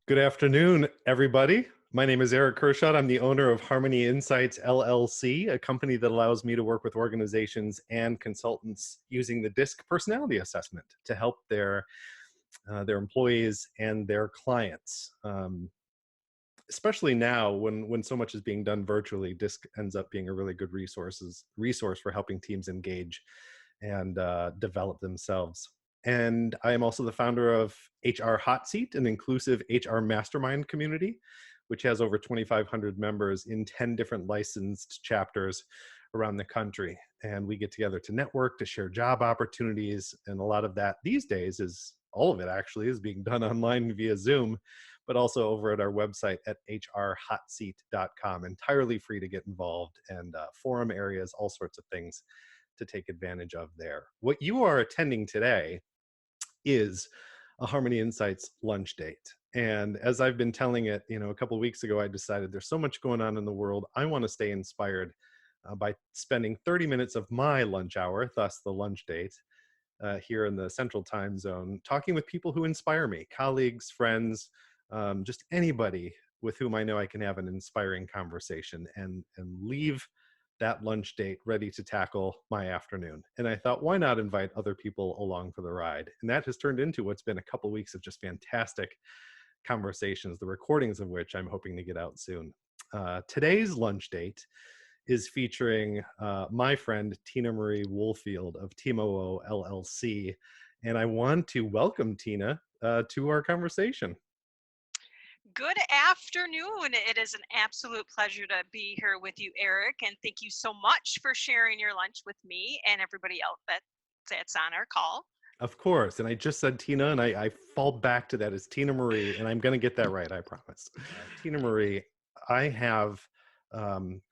Good afternoon, everybody. My name is Erich Kurschat. I'm the owner of Harmony Insights LLC, a company that allows me to work with organizations and consultants using the DISC personality assessment to help their employees and their clients. Especially now, when so much is being done virtually, DISC ends up being a really good resource for helping teams engage and develop themselves. And I am also the founder of HR Hot Seat, an inclusive HR mastermind community, which has over 2,500 members in 10 different licensed chapters around the country. And we get together to network, to share job opportunities. And a lot of that these days all of it actually is being done online via Zoom, but also over at our website at hrhotseat.com, entirely free to get involved, and forum areas, all sorts of things to take advantage of there. What you are attending today is a Harmony Insights lunch date. And as I've been telling it, a couple of weeks ago, I decided there's so much going on in the world. I want to stay inspired by spending 30 minutes of my lunch hour, thus the lunch date, here in the Central Time Zone, talking with people who inspire me, colleagues, friends, just anybody with whom I know I can have an inspiring conversation and leave that lunch date ready to tackle my afternoon. And I thought, why not invite other people along for the ride? And that has turned into what's been a couple of weeks of just fantastic conversations, the recordings of which I'm hoping to get out soon. Today's lunch date is featuring my friend Tina Marie Wohlfield of TIMAWO LLC. And I want to welcome Tina to our conversation. Good afternoon. It is an absolute pleasure to be here with you, Eric, and thank you so much for sharing your lunch with me and everybody else that's on our call. Of course. And I just said Tina, and I fall back to that as Tina Marie, and I'm going to get that right, I promise. Tina Marie,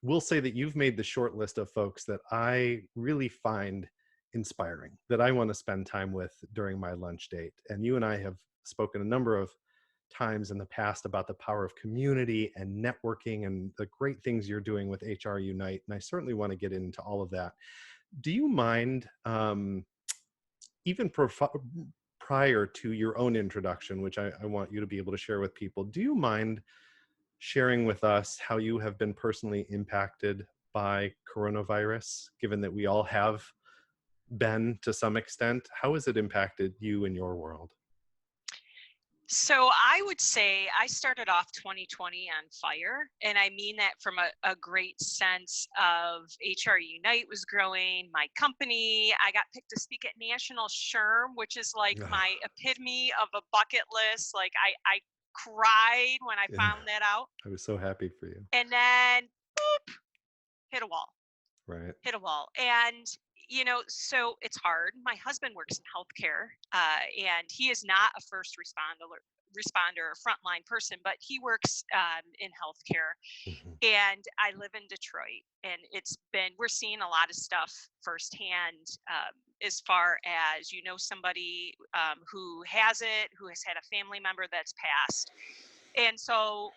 will say that you've made the short list of folks that I really find inspiring, that I want to spend time with during my lunch date. And you and I have spoken a number of times in the past about the power of community and networking and the great things you're doing with HR Unite. And I certainly want to get into all of that. Do you mind, even prior to your own introduction, which I want you to be able to share with people, do you mind sharing with us how you have been personally impacted by coronavirus, given that we all have been to some extent? How has it impacted you in your world? So I would say I started off 2020 on fire, and I mean that from a great sense of HR Unite was growing, my company. I got picked to speak at National SHRM, which is like Ah, my epitome of a bucket list. Like I cried when I yeah, found that out. I was so happy for you. And then boop, hit a wall. Right. Hit a wall. And, so it's hard. My husband works in healthcare, and he is not a first responder or frontline person, but he works in healthcare. Mhm. And I live in Detroit, and we're seeing a lot of stuff firsthand, as far as, somebody who has it, who has had a family member that's passed. And so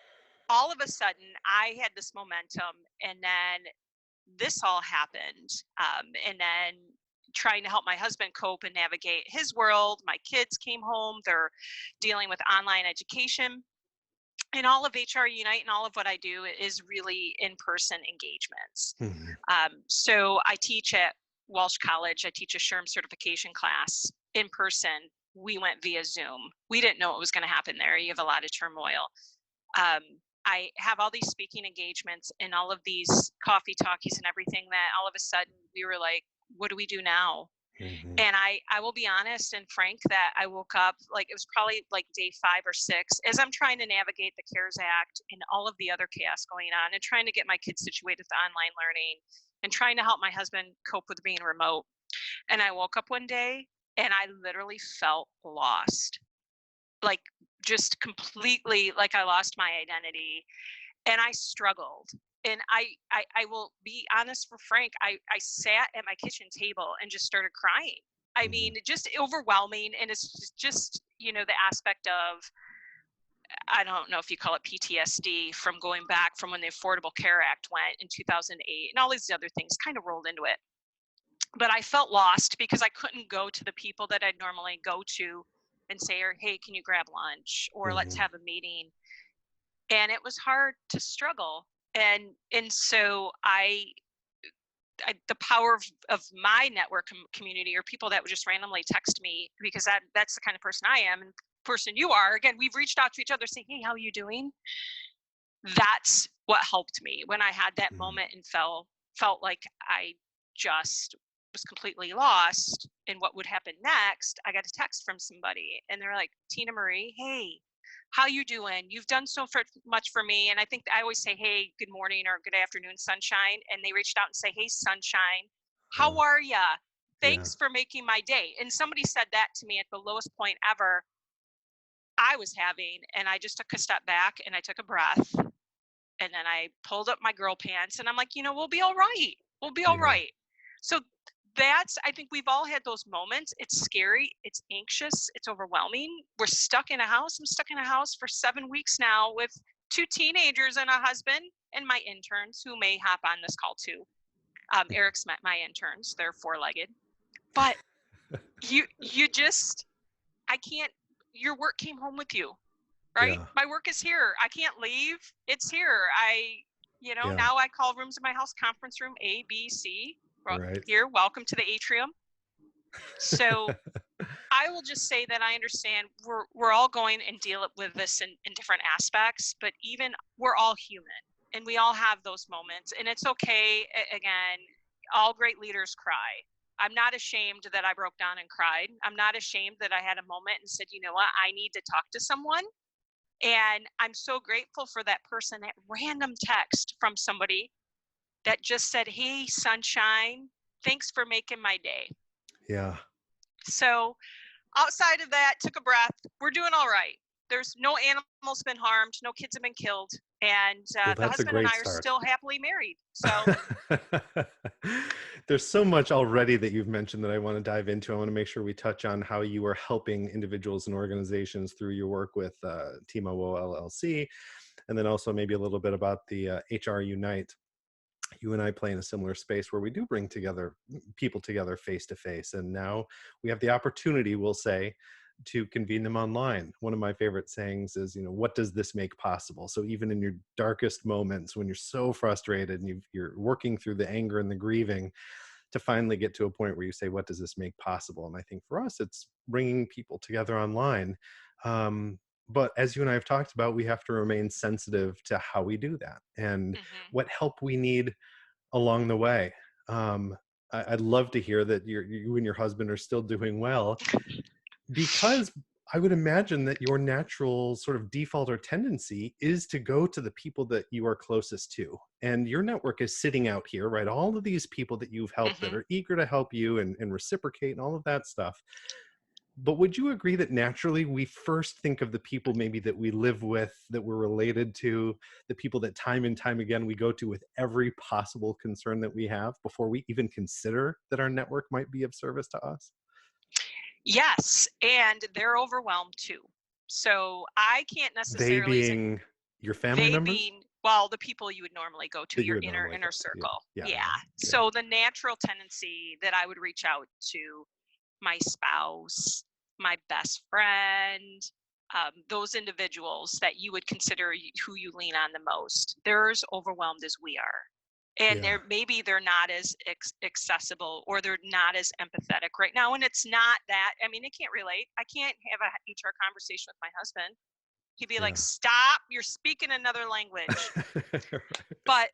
all of a sudden, I had this momentum, and then this all happened. And then trying to help my husband cope and navigate his world. My kids came home, they're dealing with online education. And all of HR Unite and all of what I do is really in person engagements. Mhm. So I teach at Walsh College, I teach a SHRM certification class in person. We went via Zoom. We didn't know what was going to happen there. You have a lot of turmoil. um, I have all these speaking engagements and all of these coffee talkies and everything that all of a sudden we were like, what do we do now? Mhm. And I will be honest and frank that I woke up, like, it was probably like day 5 or 6 as I'm trying to navigate the CARES Act and all of the other chaos going on and trying to get my kids situated with online learning and trying to help my husband cope with being remote. And I woke up one day and I literally felt lost, like, just completely, like I lost my identity, and I struggled. And I will be honest for Frank, I sat at my kitchen table and just started crying. I Mhm. mean, just overwhelming. And it's just, the aspect of, I don't know if you call it PTSD from going back from when the Affordable Care Act went in 2008 and all these other things kind of rolled into it. But I felt lost because I couldn't go to the people that I'd normally go to and say, or hey, can you grab lunch, or let's Mhm. have a meeting. And it was hard to struggle. And so the power of my network community, or people that would just randomly text me, because that's the kind of person I am and person you are. Again, we've reached out to each other, say, hey, how are you doing? That's what helped me when I had that Mhm. moment and felt like I just was completely lost in what would happen next. I got a text from somebody and they're like, Tina Marie, hey, how you doing? You've done much for me. And I think I always say, hey, good morning or good afternoon, sunshine. And they reached out and say, hey, sunshine, how Oh, are ya? yeah. Thanks for making my day. And somebody said that to me at the lowest point ever I was having. And I just took a step back and I took a breath, and then I pulled up my girl pants and I'm like, we'll be all right. We'll be all Yeah. right. So I think we've all had those moments. It's scary. It's anxious. It's overwhelming. We're stuck in a house. I'm stuck in a house for 7 weeks now with two teenagers and a husband and my interns who may hop on this call too. Eric's met my interns. They're four-legged, but you just, I can't, your work came home with you, right? Yeah. My work is here. I can't leave. It's here. Yeah. Now I call rooms in my house conference room A, B, C. Well, Right. here, welcome to the atrium. So I will just say that I understand we're all going and deal with this in different aspects, but even we're all human and we all have those moments, and it's okay. Again, all great leaders cry. I'm not ashamed that I broke down and cried. I'm not ashamed that I had a moment and said, you know what, I need to talk to someone. And I'm so grateful for that person, that random text from somebody that just said, hey, sunshine, thanks for making my day. Yeah. So outside of that, took a breath. We're doing all right. There's no animals been harmed, no kids have been killed, and Well, the that's a husband and great I are start. still happily married. So, There's so much already that you've mentioned that I want to dive into. I want to make sure we touch on how you are helping individuals and organizations through your work with TIMAWO LLC, and then also maybe a little bit about the HR Unite. You and I play in a similar space where we do bring together people together face to face, and now we have the opportunity, we'll say, to convene them online. One of my favorite sayings is, what does this make possible? So even in your darkest moments, when you're so frustrated and you're working through the anger and the grieving, to finally get to a point where you say, what does this make possible? And I think for us, it's bringing people together online. But as you and I have talked about, we have to remain sensitive to how we do that and mhm. what help we need along the way. Um, I'd love to hear that you and your husband are still doing well, because I would imagine that your natural sort of default or tendency is to go to the people that you are closest to. And your network is sitting out here, right? All of these people that you've helped that Mhm. are eager to help you and reciprocate and all of that stuff. But would you agree that naturally we first think of the people maybe that we live with, that we're related to, the people that time and time again we go to with every possible concern that we have before we even consider that our network might be of service to us? Yes, and they're overwhelmed too. So I can't They necessarily say, being your family they members being, well, the people you would normally go to, that you your would normally inner go to. Yeah. circle. Yeah. Yeah. Yeah. Yeah. So the natural tendency that I would reach out to my spouse, my best friend, those individuals that you would consider who you lean on the most. They're as overwhelmed as we are. And Yeah. they're not as accessible, or they're not as empathetic right now. And it's not that, I mean, they can't relate. I can't have a HR conversation with my husband. He'd be like, Yeah. stop, you're speaking another language. Right. But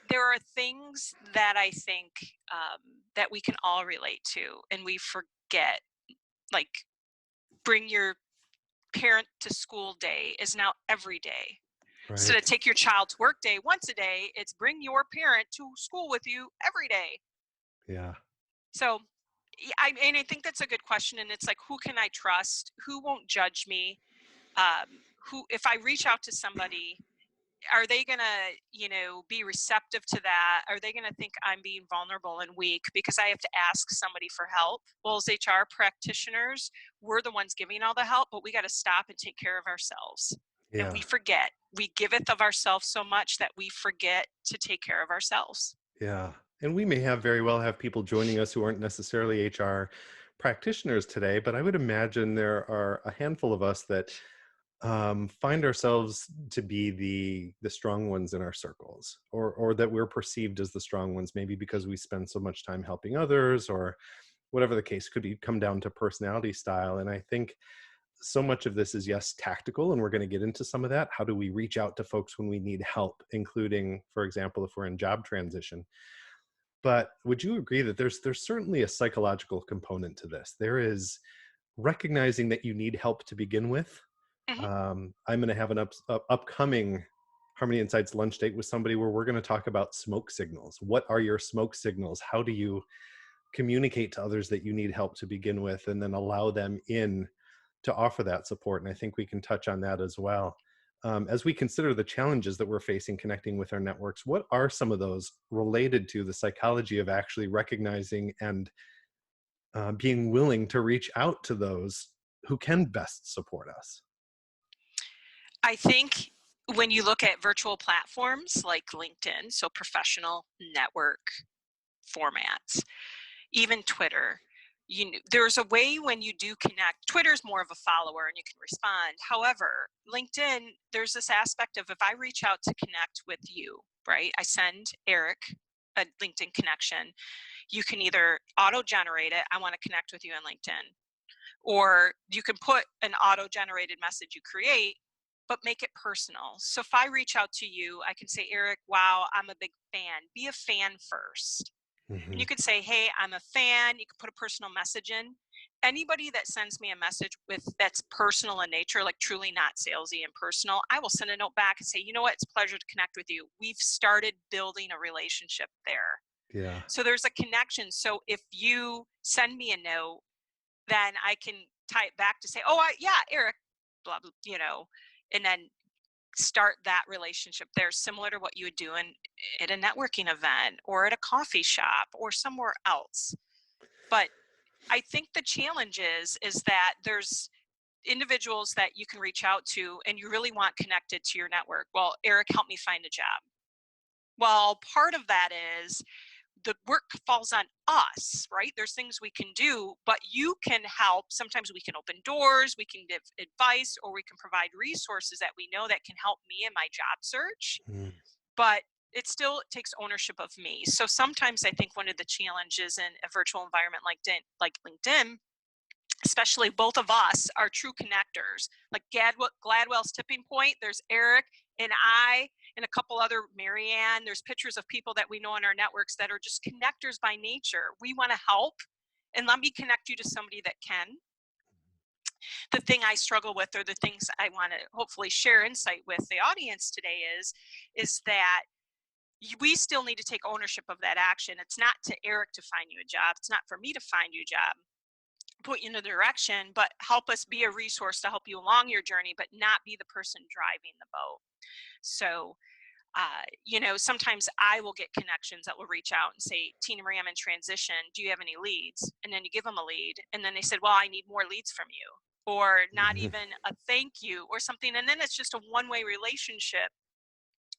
there are things that I think that we can all relate to, and we forget, like, bring your parent to school day is now every day. Instead Right. of take your child to work day once a day, it's bring your parent to school with you every day. Yeah. So, and I think that's a good question. And it's like, who can I trust? Who won't judge me? Who, if I reach out to somebody, are they gonna, be receptive to that? Are they gonna think I'm being vulnerable and weak because I have to ask somebody for help? Well, as HR practitioners, we're the ones giving all the help, but we got to stop and take care of ourselves. And Yeah. we forget. We giveth of ourselves so much that we forget to take care of ourselves. Yeah. And we may have very well have people joining us who aren't necessarily HR practitioners today, but I would imagine there are a handful of us that find ourselves to be the strong ones in our circles, or that we're perceived as the strong ones, maybe because we spend so much time helping others, or whatever the case could be, come down to personality style. And I think so much of this is, yes, tactical, and we're going to get into some of that. How do we reach out to folks when we need help, including, for example, if we're in job transition? But would you agree that there's certainly a psychological component to this? There is recognizing that you need help to begin with. Hmm. I'm going to have an upcoming Harmony Insights lunch date with somebody where we're going to talk about smoke signals. What are your smoke signals? How do you communicate to others that you need help to begin with, and then allow them in to offer that support? And I think we can touch on that as well. As we consider the challenges that we're facing connecting with our networks, what are some of those related to the psychology of actually recognizing and being willing to reach out to those who can best support us? I think when you look at virtual platforms like LinkedIn, so professional network formats, even Twitter, there's a way when you do connect. Twitter's more of a follower and you can respond. However, LinkedIn, there's this aspect of if I reach out to connect with you, right? I send Eric a LinkedIn connection. You can either auto generate it, I want to connect with you on LinkedIn, or you can put an auto generated message you create, but make it personal. So if I reach out to you, I can say, Eric, wow, I'm a big fan. Be a fan first. And Hmm. you could say, hey, I'm a fan. You could put a personal message in. Anybody that sends me a message with that's personal in nature, like truly not salesy and personal, I will send a note back and say, you know what, it's a pleasure to connect with you. We've started building a relationship there. Yeah. So there's a connection. So if you send me a note, then I can tie it back to say, oh, yeah, Eric, blah, blah, and then start that relationship there, similar to what you would do at a networking event or at a coffee shop or somewhere else. But I think the challenge is that there's individuals that you can reach out to and you really want connected to your network. Well, Eric, help me find a job. Well, part of that is the work falls on us, right? There's things we can do, but you can help. Sometimes we can open doors, we can give advice, or we can provide resources that we know that can help me in my job search. Mm. But it still takes ownership of me. So sometimes I think one of the challenges in a virtual environment like LinkedIn, especially both of us are true connectors. Like Gladwell's tipping point, there's Eric and I and a couple other, Marianne. There's pictures of people that we know in our networks that are just connectors by nature. We want to help, and let me connect you to somebody that can. The thing I struggle with, or the things I want to hopefully share insight with the audience today is that we still need to take ownership of that action. It's not to Eric to find you a job. It's not for me to find you a job, put you in a direction, but help us be a resource to help you along your journey, but not be the person driving the boat. So, sometimes I will get connections that will reach out and say, Tina Marie, I'm in transition. Do you have any leads? And then you give them a lead. And then they said, well, I need more leads from you, or not Mhm. even a thank you or something. And then it's just a one-way relationship.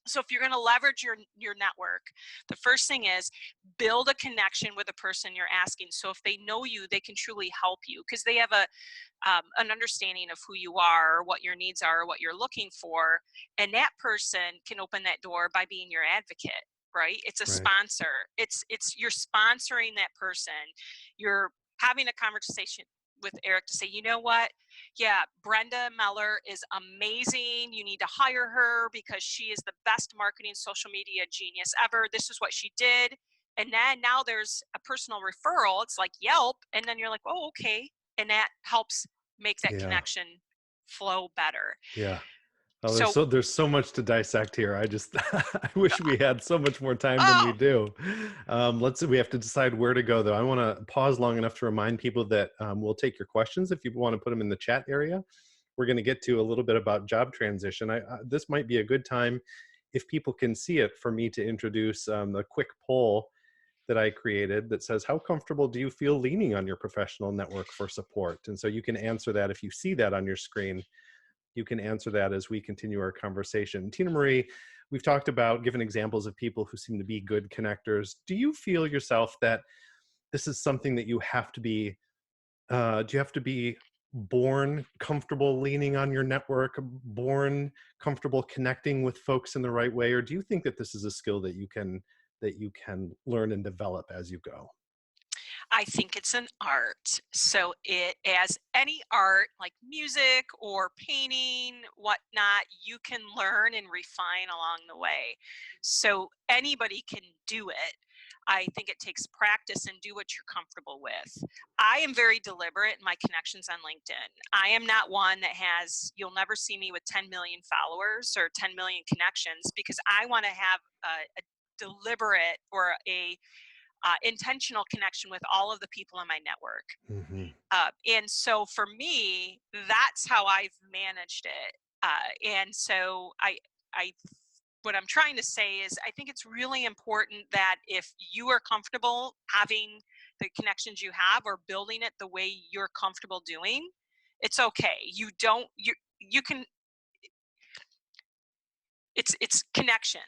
So if you're going to leverage your network, the first thing is build a connection with the person you're asking. So if they know you, they can truly help you because they have an understanding of who you are, what your needs are, what you're looking for, and that person can open that door by being your advocate. Right? It's a Right. sponsor. It's you're sponsoring that person. You're having a conversation with Eric to say, you know what? Yeah, Brenda Meller is amazing. You need to hire her because she is the best marketing social media genius ever. This is what she did. And then now there's a personal referral. It's like Yelp. And then you're like, oh, okay. And that helps make that Yeah. connection flow better. Yeah. Oh, So, there's so much to dissect here. I just I wish we had so much more time than we oh, do. Let's see. We have to decide where to go, though. I want to pause long enough to remind people that we'll take your questions if you want to put them in the chat area. We're going to get to a little bit about job transition. This might be a good time, if people can see it, for me to introduce a quick poll that I created that says, how comfortable do you feel leaning on your professional network for support? And so you can answer that if you see that on your screen. You can answer that as we continue our conversation. Tina Marie, we've talked about, given examples of people who seem to be good connectors. Do you feel yourself that this is something that you have to be Do you have to be born comfortable leaning on your network, born comfortable connecting with folks in the right way, or do you think that this is a skill that you can learn and develop as you go? I think it's an art. So it, as any art like music or painting, whatnot, you can learn and refine along the way. So anybody can do it. I think it takes practice and do what you're comfortable with. I am very deliberate in my connections on LinkedIn. I am not one that has, you'll never see me with 10 million followers or 10 million connections, because I want to have a deliberate or a intentional connection with all of the people in my network. Hmm. And so for me, that's how I've managed it. And so I, what I'm trying to say is, I think it's really important that if you are comfortable having the connections you have or building it the way you're comfortable doing, it's okay. You don't, you can, it's connections.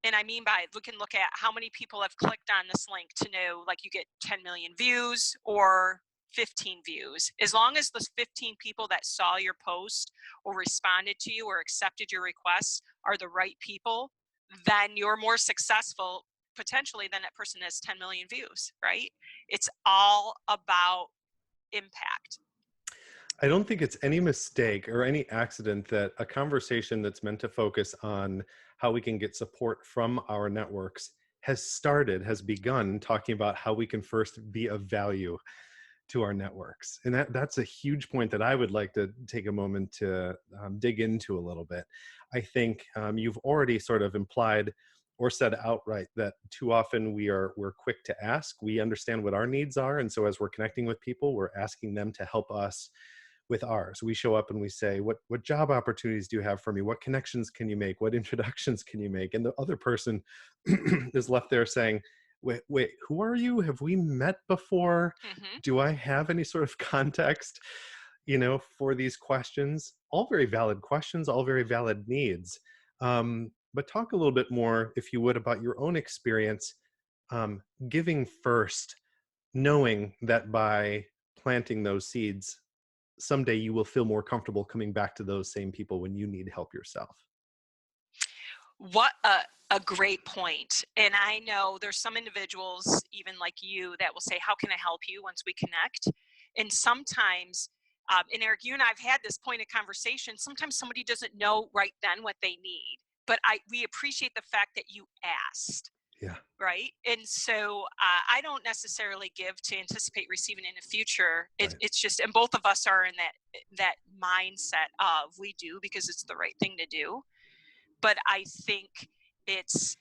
And I mean by, we can look at how many people have clicked on this link to know, like, you get 10 million views or 15 views. As long as those 15 people that saw your post or responded to you or accepted your requests are the right people, then you're more successful potentially than that person has 10 million views, right? It's all about impact. I don't think it's any mistake or any accident that a conversation that's meant to focus on how we can get support from our networks has begun talking about how we can first be of value to our networks. And that's a huge point that I would like to take a moment to dig into a little bit. I think you've already sort of implied or said outright that too often we're quick to ask. We understand what our needs are, and so as we're connecting with people, we're asking them to help us with ours. We show up and we say, what job opportunities do you have for me? What connections can you make? What introductions can you make? And the other person is left there saying, wait, who are you? Have we met before? Hmm. Do I have any sort of context, for these questions? All very valid questions, all very valid needs. But talk a little bit more, if you would, about your own experience giving first, knowing that by planting those seeds, someday you will feel more comfortable coming back to those same people when you need help yourself. What a great point. And I know there's some individuals, even like you, that will say, how can I help you once we connect? And sometimes, and Eric, you and I have had this point of conversation. Sometimes somebody doesn't know right then what they need, but we appreciate the fact that you asked. Yeah, Right. And so I don't necessarily give to anticipate receiving in the future. right. It's just, and both of us are in that mindset of, we do because it's the right thing to do. But I think it's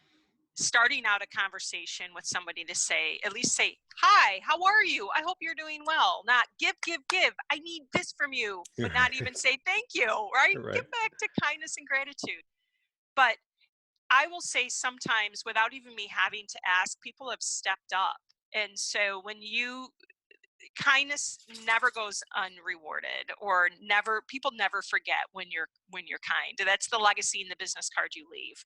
starting out a conversation with somebody to say, at least say, hi, how are you? I hope you're doing well. Not give, give, give. I need this from you, but not even say thank you, right? Right. Get back to kindness and gratitude. But I will say sometimes, without even me having to ask, people have stepped up. And so when you, kindness never goes unrewarded, or never, people never forget when you're kind. That's the legacy in the business card you leave.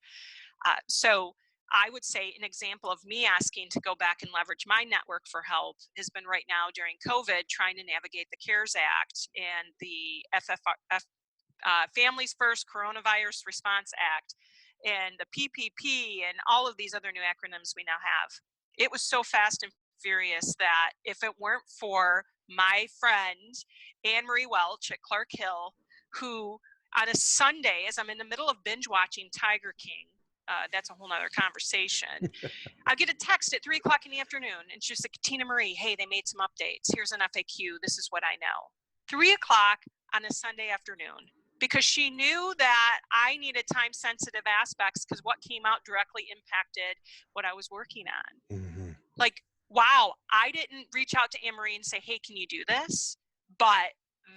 So I would say an example of me asking to go back and leverage my network for help has been right now during COVID, trying to navigate the CARES Act and the Families First Coronavirus Response Act and the PPP and all of these other new acronyms we now have. It was so fast and furious that if it weren't for my friend Anne Marie Welch at Clark Hill, who on a Sunday, as I'm in the middle of binge watching Tiger King, that's a whole nother conversation, I get a text at 3 o'clock in the afternoon, and she's like, Tina Marie, hey, they made some updates. Here's an FAQ. This is what I know. 3 o'clock on a Sunday afternoon, because she knew that I needed time sensitive aspects, because what came out directly impacted what I was working on. Hmm. Like, wow, I didn't reach out to Anne Marie and say, hey, can you do this? But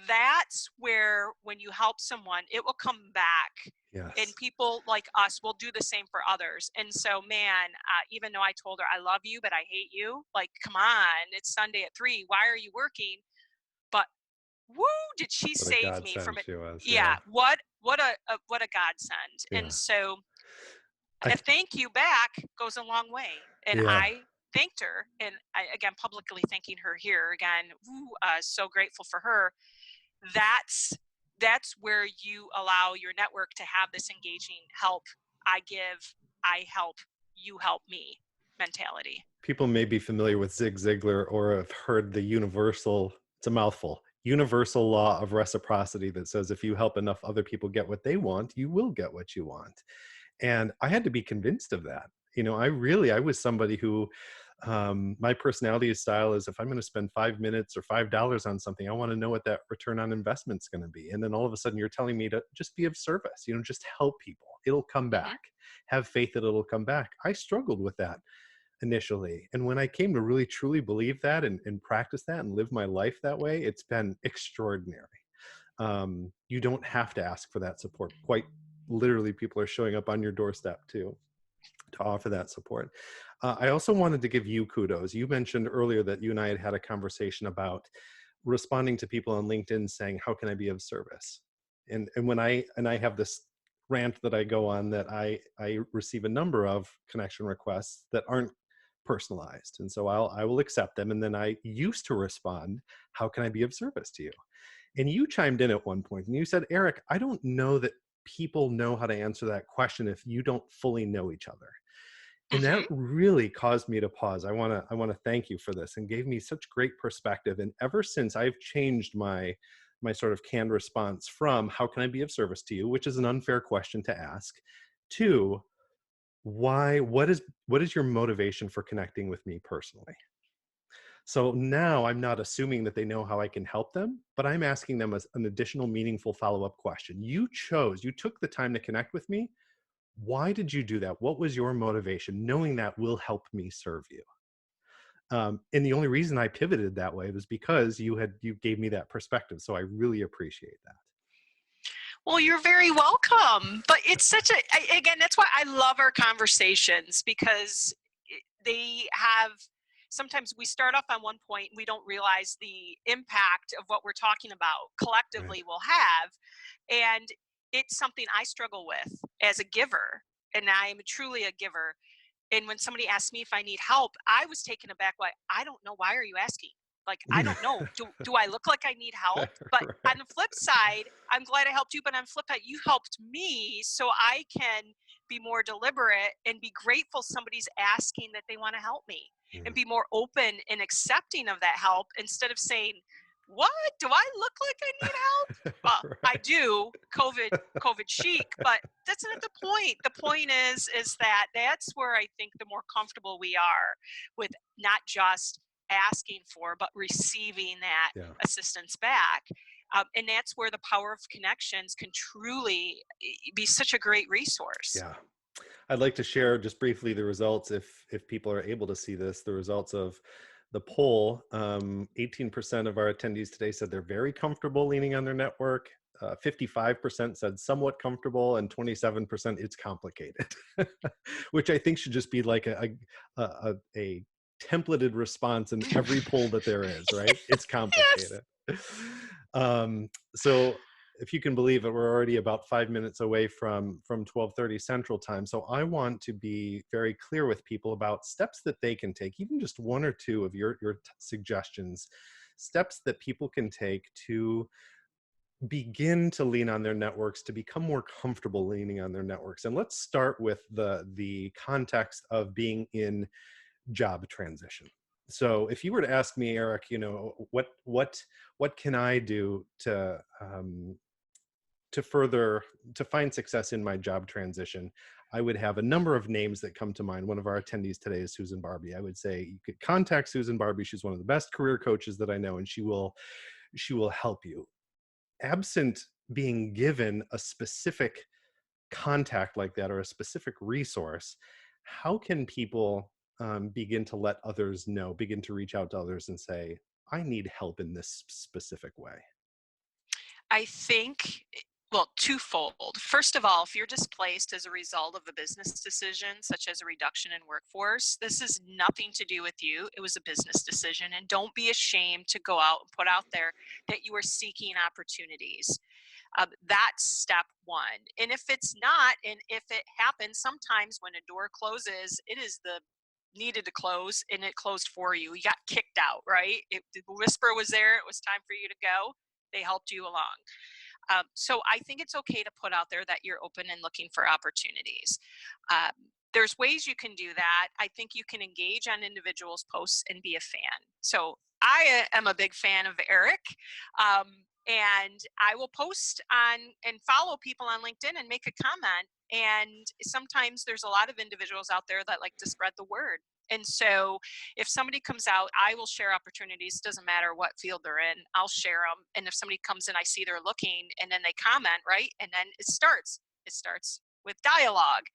that's where, when you help someone, it will come back. And Yes. people like us will do the same for others. And so, man, even though I told her I love you, but I hate you, like, come on, it's Sunday at 3. Why are you working? But woo, did she What a save me from godsend it? she was. Yeah, Yeah. what a godsend. And Yeah. so I, a thank you back goes a long way. And yeah. thanked her, and again, publicly thanking her here again. Ooh, so grateful for her. That's that's where you allow your network to have this engaging help. I give, I help, you help me mentality. People may be familiar with Zig Ziglar or have heard the universal, it's a mouthful, universal law of reciprocity that says if you help enough other people get what they want, you will get what you want. And I had to be convinced of that. I was somebody who, my personality style is if I'm going to spend 5 minutes or $5 on something, I want to know what that return on investment is going to be. And then all of a sudden you're telling me to just be of service, just help people. It'll come Hmm. back. Have faith that it'll come back. I struggled with that initially. And when I came to really truly believe that and practice that and live my life that way, it's been extraordinary. You don't have to ask for that support. Quite literally, people are showing up on your doorstep to offer that support. I also wanted to give you kudos. You mentioned earlier that you and I had a conversation about responding to people on LinkedIn saying, "How can I be of service?" And when I have this rant that I go on that I receive a number of connection requests that aren't personalized, and so I will accept them, and then I used to respond, "How can I be of service to you?" And you chimed in at one point and you said, "Erich, I don't know that people know how to answer that question if you don't fully know each other." And that Hmm. really caused me to pause. I want to thank you for this and gave me such great perspective. And ever since, I've changed my sort of canned response from "How can I be of service to you?" which is an unfair question to ask, to why what is your motivation for connecting with me personally? So now I'm not assuming that they know how I can help them, but I'm asking them as an additional meaningful follow-up question. You took the time to connect with me. Why did you do that? What was your motivation? Knowing that will help me serve you. And the only reason I pivoted that way was because you gave me that perspective. So I really appreciate that. Well, you're very welcome. But it's such again, that's why I love our conversations, because they have, sometimes we start off on one point and we don't realize the impact of what we're talking about Right. collectively will have. And it's something I struggle with as a giver. And I am truly a giver. And when somebody asked me if I need help, I was taken aback. Why? I don't know. Why are you asking? Like, I don't know. Do I look like I need help? But on Right. the flip side, I'm glad I helped you. But on the flip side, you helped me, so I can be more deliberate and be grateful somebody's asking that they want to help me, and Mm. be more open and accepting of that help instead of saying, "What? Do I look like I need help?" Well, I Right. do. COVID chic, but that's not the point. The point is that that's where I think the more comfortable we are with not just asking for, but receiving that Yeah. assistance back. And that's where the power of connections can truly be such a great resource. Yeah. I'd like to share just briefly the results, if people are able to see this, the results of the poll. 18% of our attendees today said they're very comfortable leaning on their network. 55% said somewhat comfortable, and 27% it's complicated, which I think should just be like a templated response in every poll that there is, right? It's Yes. complicated. So if you can believe it, we're already about 5 minutes away from 12:30 Central Time. So I want to be very clear with people about steps that they can take, even just one or two of your suggestions, steps that people can take to begin to lean on their networks, to become more comfortable leaning on their networks. And let's start with the context of being in job transition. So if you were to ask me, Erich, what can I do to further to find success in my job transition, I would have a number of names that come to mind. One of our attendees today is Susan Barbie. I would say you could contact Susan Barbie. She's one of the best career coaches that I know, and she will help you. Absent being given a specific contact like that or a specific resource, how can people begin to let others know, begin to reach out to others and say, "I need help in this specific way"? I think, well, twofold. First of all, if you're displaced as a result of a business decision, such as a reduction in workforce, this is nothing to do with you. It was a business decision. And don't be ashamed to go out and put out there that you are seeking opportunities. That's step one. And if it's not, and if it happens, sometimes when a door closes, it is the needed to close and it closed for you. You got kicked out, right? The whisper was there. It was time for you to go. They helped you along. So I think it's okay to put out there that you're open and looking for opportunities. Um, there's ways you can do that. I think you can engage on individuals' posts and be a fan. So I am a big fan of Erich. Um, and I will post on and follow people on LinkedIn and make a comment. And sometimes there's a lot of individuals out there that like to spread the word. And so if somebody comes out, I will share opportunities. Doesn't matter what field they're in, I'll share them. And if somebody comes in, I see they're looking, and then they comment, right? And then it starts with dialogue.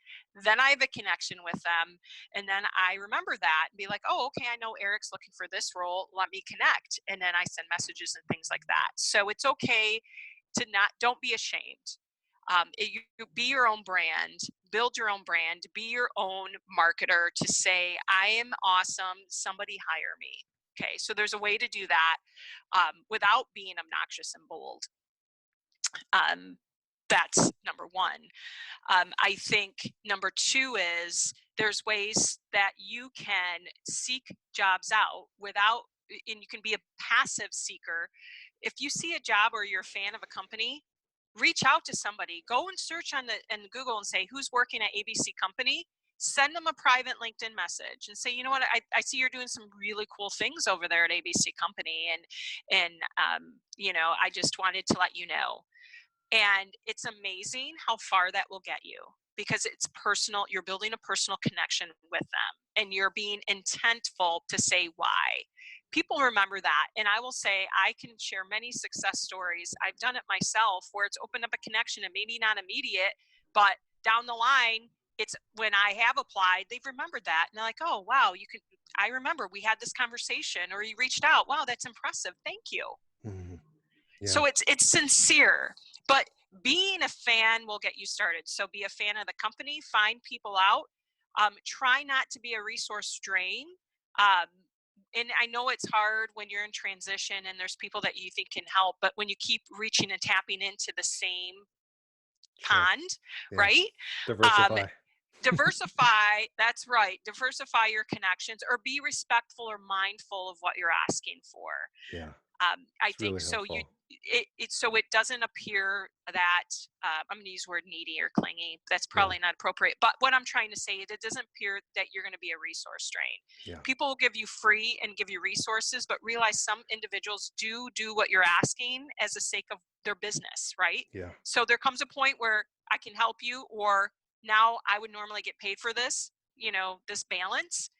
Then I have a connection with them. And then I remember that and be like, oh, okay, I know Eric's looking for this role. Let me connect. And then I send messages and things like that. So it's okay to don't be ashamed. You be your own brand, build your own brand, be your own marketer to say, I am awesome, somebody hire me. Okay, so there's a way to do that without being obnoxious and bold. That's number one. I think number two is there's ways that you can seek jobs out without, and you can be a passive seeker. If you see a job or you're a fan of a company, reach out to somebody. Go and search on Google and say, who's working at ABC company? Send them a private LinkedIn message and say, you know what, I see you're doing some really cool things over there at ABC company, and I just wanted to let you know. And it's amazing how far that will get you, because it's personal. You're building a personal connection with them, and you're being intentful to say why. People remember that. And I will say, I can share many success stories. I've done it myself where it's opened up a connection, and maybe not immediate, but down the line, it's when I have applied, they've remembered that. And they're like, oh, wow, I remember we had this conversation, or you reached out. Wow, that's impressive. Thank you. Mm-hmm. Yeah. So it's sincere, but being a fan will get you started. So be a fan of the company, find people out, try not to be a resource drain. And I know it's hard when you're in transition and there's people that you think can help, but when you keep reaching and tapping into the same pond, Yeah. right? Diversify. Diversify, that's right. Diversify your connections, or be respectful or mindful of what you're asking for. Yeah. I think really so. helpful. So it doesn't appear that I'm going to use the word needy or clingy. That's probably not appropriate. But what I'm trying to say is, it doesn't appear that you're going to be a resource drain. Yeah. People will give you free and give you resources, but realize some individuals do what you're asking as the sake of their business, right? Yeah. So there comes a point where I can help you, or now I would normally get paid for this, this balance.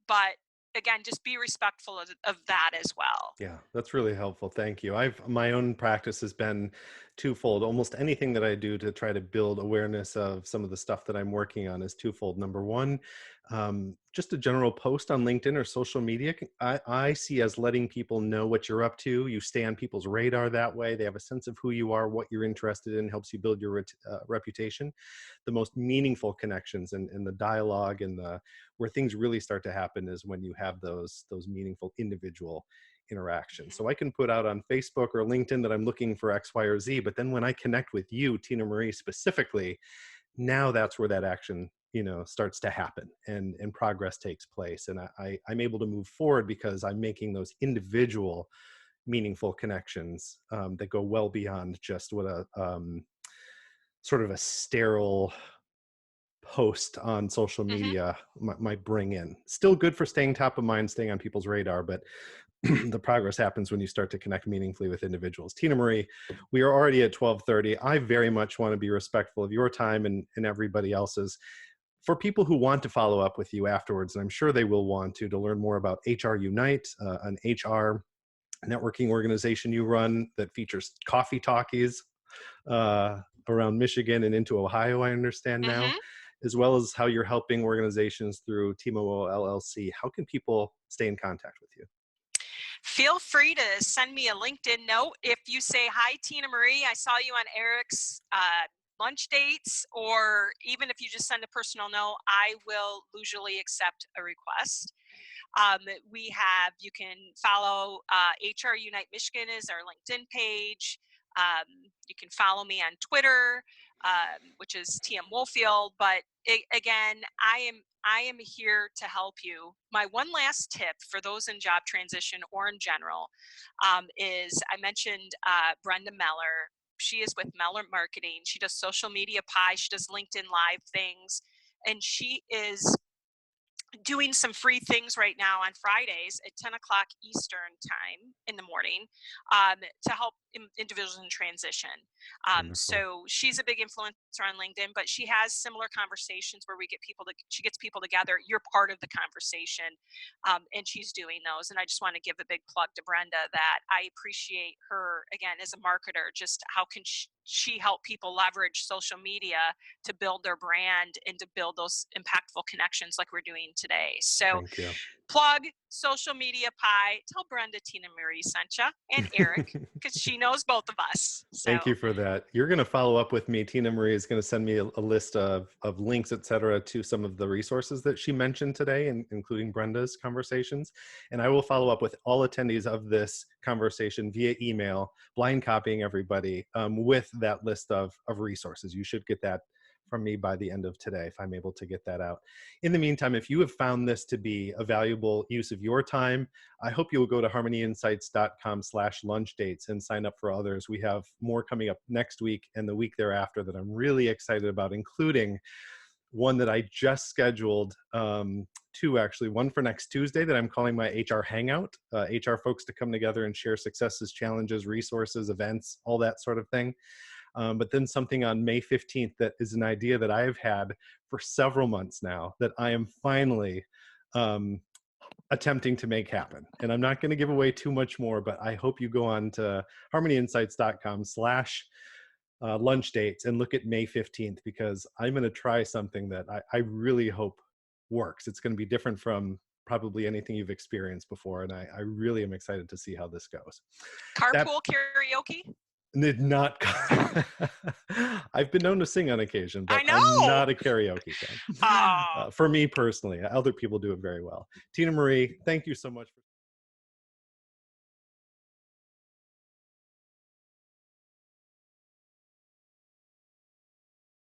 But again, just be respectful of that as well. Yeah, that's really helpful. Thank you. My own practice has been twofold. Almost anything that I do to try to build awareness of some of the stuff that I'm working on is twofold. Number one, just a general post on LinkedIn or social media, I see as letting people know what you're up to. You stay on people's radar that way. They have a sense of who you are, what you're interested in, helps you build your reputation. The most meaningful connections and the dialogue and where things really start to happen is when you have those meaningful individual interactions. So I can put out on Facebook or LinkedIn that I'm looking for X, Y, or Z, but then when I connect with you, Tina Marie, specifically, now that's where that action, starts to happen and progress takes place. And I'm able to move forward because I'm making those individual meaningful connections that go well beyond just what a sort of a sterile post on social media might bring in. Still good for staying top of mind, staying on people's radar, but the progress happens when you start to connect meaningfully with individuals. Tina Marie, we are already at 12:30. I very much want to be respectful of your time and everybody else's. For people who want to follow up with you afterwards, and I'm sure they will want to learn more about HR Unite, an HR networking organization you run that features coffee talkies around Michigan and into Ohio, I understand now, as well as how you're helping organizations through TIMAWO LLC. How can people stay in contact with you? Feel free to send me a LinkedIn note. If you say, hi, Tina Marie, I saw you on Erich's lunch dates, or even if you just send a personal note, I will usually accept a request. You can follow HR Unite Michigan is our LinkedIn page. You can follow me on Twitter. which is TM Wohlfield. But again, I am here to help you. My one last tip for those in job transition or in general is I mentioned Brenda Meller. She is with Meller Marketing. She does social media pie. She does LinkedIn Live things, and she is doing some free things right now on Fridays at 10 o'clock Eastern time in the morning to help individuals in transition. Wonderful. So she's a big influencer on LinkedIn, but she has similar conversations where she gets people together. You're part of the conversation, and she's doing those. And I just want to give a big plug to Brenda that I appreciate her, again, as a marketer, just how can she help people leverage social media to build their brand and to build those impactful connections like we're doing today. So Thank you. plug social media pie. Tell Brenda Tina Marie sent you and Eric because she knows both of us. So Thank you for that. You're going to follow up with me. Tina Marie is going to send me a list of links, et cetera, to some of the resources that she mentioned today, including Brenda's conversations. And I will follow up with all attendees of this conversation via email, blind copying everybody with that list of resources. You should get that from me by the end of today, if I'm able to get that out. In the meantime, if you have found this to be a valuable use of your time, I hope you'll go to harmonyinsights.com/lunch dates and sign up for others. We have more coming up next week and the week thereafter that I'm really excited about, including one that I just scheduled, two actually, one for next Tuesday that I'm calling my HR Hangout, HR folks to come together and share successes, challenges, resources, events, all that sort of thing. But then something on May 15th that is an idea that I've had for several months now that I am finally attempting to make happen. And I'm not going to give away too much more, but I hope you go on to harmonyinsights.com/lunch dates and look at May 15th, because I'm going to try something that I really hope works. It's going to be different from probably anything you've experienced before. And I really am excited to see how this goes. That carpool karaoke. did not. I've been known to sing on occasion, but I I'm know. not a karaoke fan. Oh. For me personally, other people do it very well. Tina Marie, thank you so much for